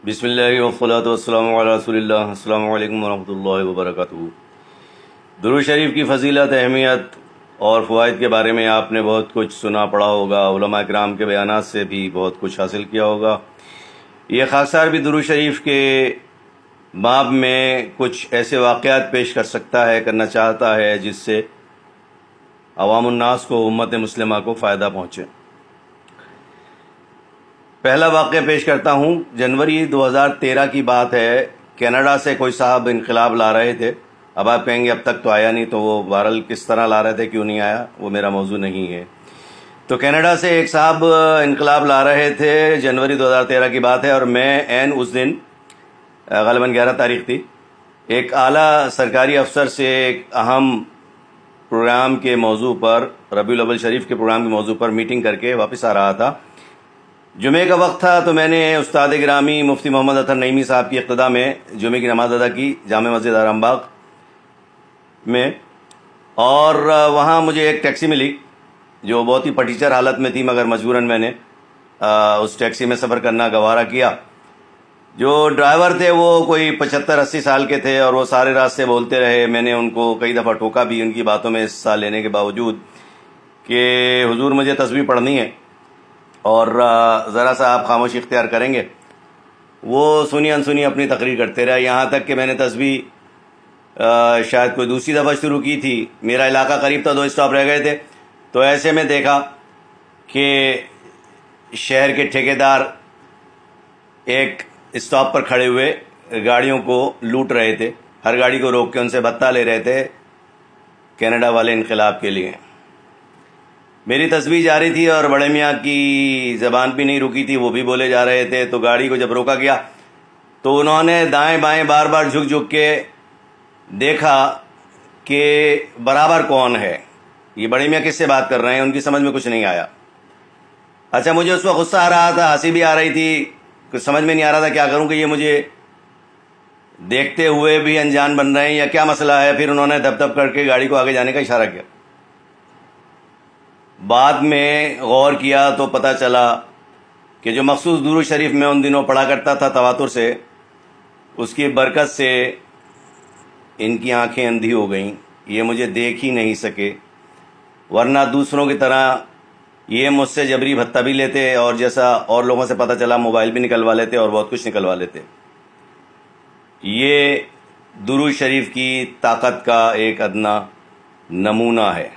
بسم اللہ والصلاۃ والسلام علی رسول اللہ۔ السلام علیکم ورحمۃ اللہ وبرکاتہ۔ درود شریف کی فضیلت، اہمیت اور فوائد کے بارے میں آپ نے بہت کچھ سنا پڑھا ہوگا، علماء کرام کے بیانات سے بھی بہت کچھ حاصل کیا ہوگا۔ یہ خاکسار بھی درود شریف کے باب میں کچھ ایسے واقعات پیش کر سکتا ہے، کرنا چاہتا ہے جس سے عوام الناس کو، امت مسلمہ کو فائدہ پہنچے۔ پہلا واقعہ پیش کرتا ہوں۔ جنوری 2013 کی بات ہے۔ کینیڈا سے کوئی صاحب انقلاب لا رہے تھے۔ اب آپ کہیں گے اب تک تو آیا نہیں، تو وہ بہرحال کس طرح لا رہے تھے، کیوں نہیں آیا، وہ میرا موضوع نہیں ہے۔ تو کینیڈا سے ایک صاحب انقلاب لا رہے تھے، جنوری 2013 کی بات ہے، اور میں عین اس دن غالباً 11 تاریخ تھی، ایک اعلیٰ سرکاری افسر سے ایک اہم پروگرام کے موضوع پر، ربیع الاول شریف کے پروگرام کے موضوع پر میٹنگ کر کے واپس آ رہا تھا۔ جمعے کا وقت تھا، تو میں نے استاد گرامی مفتی محمد اطہر نعیمی صاحب کی اقتداء میں جمعے کی نماز ادا کی جامع مسجد آرام باغ میں، اور وہاں مجھے ایک ٹیکسی ملی جو بہت ہی پٹیچر حالت میں تھی، مگر مجبوراً میں نے اس ٹیکسی میں سفر کرنا گوارا کیا۔ جو ڈرائیور تھے وہ کوئی 75-80 سال کے تھے، اور وہ سارے راستے بولتے رہے۔ میں نے ان کو کئی دفعہ ٹوکا بھی ان کی باتوں میں حصہ لینے کے باوجود کہ حضور مجھے تسبیح پڑھنی ہے اور ذرا سا آپ خاموشی اختیار کریں گے۔ وہ سنی انسنی اپنی تقریر کرتے رہے، یہاں تک کہ میں نے تسبیح شاید کوئی دوسری دفعہ شروع کی تھی۔ میرا علاقہ قریب تھا، 2 اسٹاپ رہ گئے تھے، تو ایسے میں دیکھا کہ شہر کے ٹھیکیدار ایک اسٹاپ پر کھڑے ہوئے گاڑیوں کو لوٹ رہے تھے، ہر گاڑی کو روک کے ان سے بھتہ لے رہے تھے کینیڈا والے انقلاب کے لیے۔ میری تسبیح جاری تھی اور بڑے میاں کی زبان بھی نہیں رکی تھی، وہ بھی بولے جا رہے تھے۔ تو گاڑی کو جب روکا گیا تو انہوں نے دائیں بائیں بار بار جھک جھک کے دیکھا کہ برابر کون ہے، یہ بڑے میاں کس سے بات کر رہے ہیں، ان کی سمجھ میں کچھ نہیں آیا۔ اچھا، مجھے اس وقت غصہ آ رہا تھا، ہنسی بھی آ رہی تھی، کچھ سمجھ میں نہیں آ رہا تھا کیا کروں، کہ یہ مجھے دیکھتے ہوئے بھی انجان بن رہے ہیں یا کیا مسئلہ ہے۔ پھر انہوں نے دب دب کر کے گاڑی کو آگے جانے کا اشارہ کیا۔ بعد میں غور کیا تو پتہ چلا کہ جو مخصوص درود شریف میں ان دنوں پڑھا کرتا تھا تواتر سے، اس کی برکت سے ان کی آنکھیں اندھی ہو گئیں، یہ مجھے دیکھ ہی نہیں سکے، ورنہ دوسروں کی طرح یہ مجھ سے جبری بھتہ بھی لیتے، اور جیسا اور لوگوں سے پتہ چلا موبائل بھی نکلوا لیتے اور بہت کچھ نکلوا لیتے۔ یہ درود شریف کی طاقت کا ایک ادنا نمونہ ہے۔